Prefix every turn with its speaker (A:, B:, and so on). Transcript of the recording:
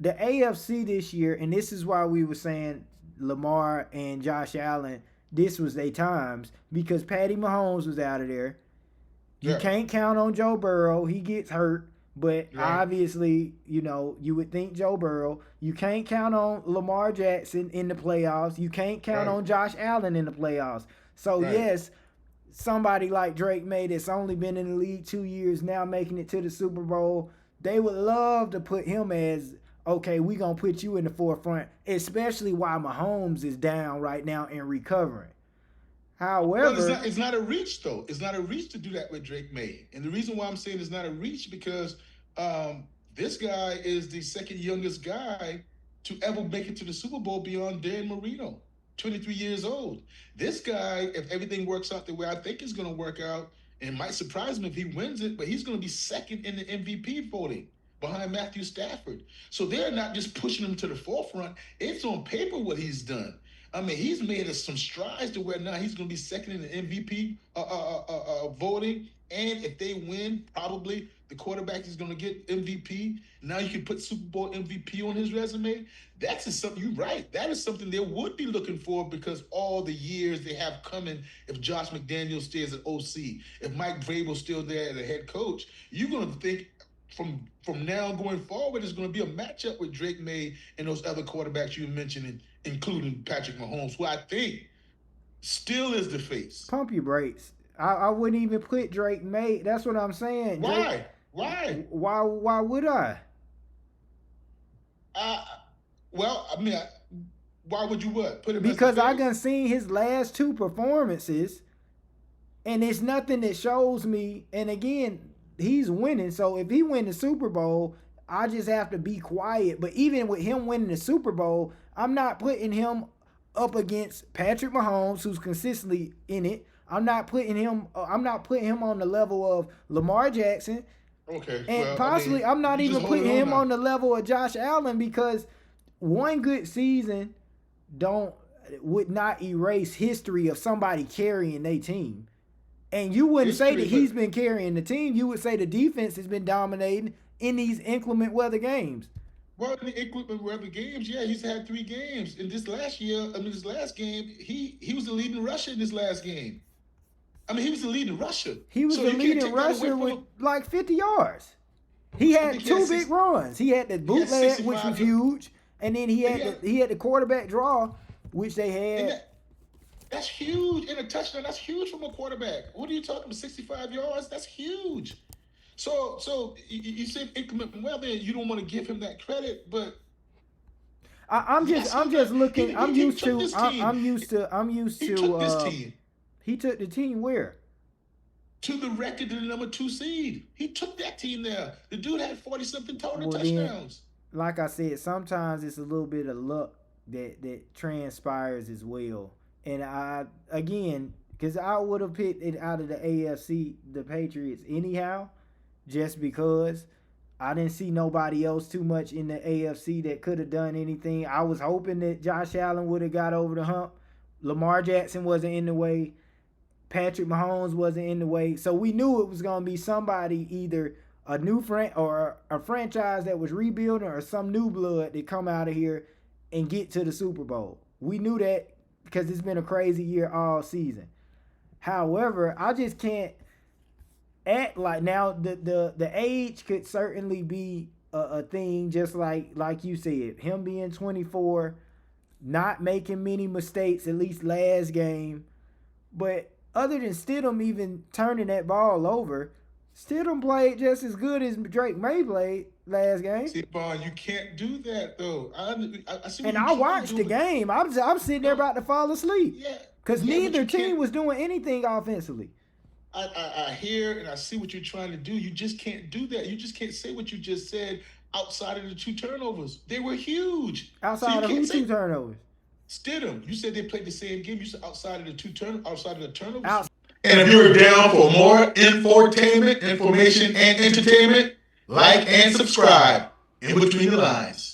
A: the AFC this year, and this is why we were saying Lamar and Josh Allen, this was their times because Patty Mahomes was out of there. You
B: Yeah,
A: can't count on Joe Burrow. He gets hurt. But
B: right,
A: obviously, you would think Joe Burrow. You can't count on Lamar Jackson in the playoffs. You can't count
B: right,
A: on Josh Allen in the playoffs. So,
B: right.
A: yes, somebody like Drake May that's only been in the league 2 years now making it to the Super Bowl, they would love to put him as, okay, we going to put you in the forefront, especially while Mahomes is down right now and recovering.
B: Well, it's
A: However,
B: not. It's not a reach though. It's not a reach to do that with Drake May. And the reason why I'm saying it's not a reach because this guy is the second youngest guy to ever make it to the Super Bowl beyond Dan Marino, 23 years old. This guy, if everything works out the way I think it's going to work out, and it might surprise me if he wins it, but he's going to be second in the MVP voting behind Matthew Stafford. So they're not just pushing him to the forefront. It's on paper what he's done. I mean, he's made us some strides to where now he's going to be second in the MVP voting. And if they win, probably the quarterback is going to get MVP. Now you can put Super Bowl MVP on his resume. That's just something you're right. That is something they would be looking for because all the years they have coming. If Josh McDaniel stays at OC, if Mike Vrabel's still there as a head coach, you're going to think from now going forward, it's going to be a matchup with Drake May and those other quarterbacks you mentioned, including Patrick Mahomes, who I think still is the face.
A: pump your brakes. I wouldn't even put Drake May. That's what I'm saying. Drake,
B: Why? Why?
A: why would I?
B: Uh, well, I mean, why would you what? Put him as the
A: Because I done
B: face?
A: seen his last two performances, and it's nothing that shows me. And again, he's winning. So if he win the Super Bowl, I just have to be quiet. But even with him winning the Super Bowl, I'm not putting him up against Patrick Mahomes, who's consistently in it. I'm not putting him. I'm not putting him on the level of Lamar Jackson,
B: Okay,
A: and
B: well, I
A: possibly
B: mean,
A: I'm not
B: you just
A: even
B: hold it
A: putting
B: on
A: him
B: now.
A: on the level of Josh Allen because one good season don't would not erase history of somebody carrying their team. And you wouldn't say that
B: History,
A: he's
B: but
A: been carrying the team. You would say the defense has been dominating in these inclement weather games.
B: well, in the equipment weather games, yeah, he's had 3 games. In this last year, I mean, this last game, he was the leading rusher in this last game. I mean, he was the leading rusher.
A: He was
B: So
A: the
B: you can't
A: leading
B: take that away
A: rusher
B: from
A: with
B: him.
A: like 50 yards. He
B: I think
A: had
B: he had
A: two big
B: six.
A: runs. He had the
B: He had
A: bootleg, which was
B: 65.
A: huge, and then he
B: He
A: had
B: had,
A: the quarterback draw, which they
B: and
A: had.
B: that's huge in a touchdown. That's huge from a quarterback. What are you talking about? 65 yards? That's huge. So you said inclement weather. You don't want to give him that credit, but yes,
A: I'm just looking.
B: he took this team.
A: I'm used
B: He
A: to.
B: took this team
A: He took the team where?
B: to the record of the number 2 seed. He took that team there. The dude had 40 something total
A: Well, then,
B: touchdowns.
A: like I said, sometimes it's a little bit of luck that transpires as well. And I again, because I would have picked it out of the AFC, the Patriots anyhow, just because I didn't see nobody else too much in the AFC that could have done anything. I was hoping that Josh Allen would have got over the hump. Lamar Jackson wasn't in the way. Patrick Mahomes wasn't in the way. So we knew it was going to be somebody, either a new or a franchise that was rebuilding or some new blood that come out of here and get to the Super Bowl. We knew that because it's been a crazy year all season. However, I just can't act like now the age could certainly be a thing, just like you said, him being 24, not making many mistakes, at least last game. But other than Stidham even turning that ball over, Stidham played just as good as Drake May played last game.
B: See, Bond, you can't do that though. I see what
A: And
B: you're
A: I
B: trying to
A: watched
B: do,
A: the
B: but
A: game. I'm sitting there
B: no,
A: about to fall asleep
B: yeah,
A: because
B: yeah, but
A: neither
B: you can't.
A: team was doing anything offensively.
B: I hear and I see what you're trying to do. You just can't do that. You just can't say what you just said outside of the 2 turnovers. They were huge. So you
A: Outside of
B: can't
A: who two
B: say
A: turnovers?
B: Stidham. You said they played the same game. You said outside of outside of the turnovers.
A: Outside.
B: And if you're down for more infotainment, information, and entertainment, like and subscribe in between the lines.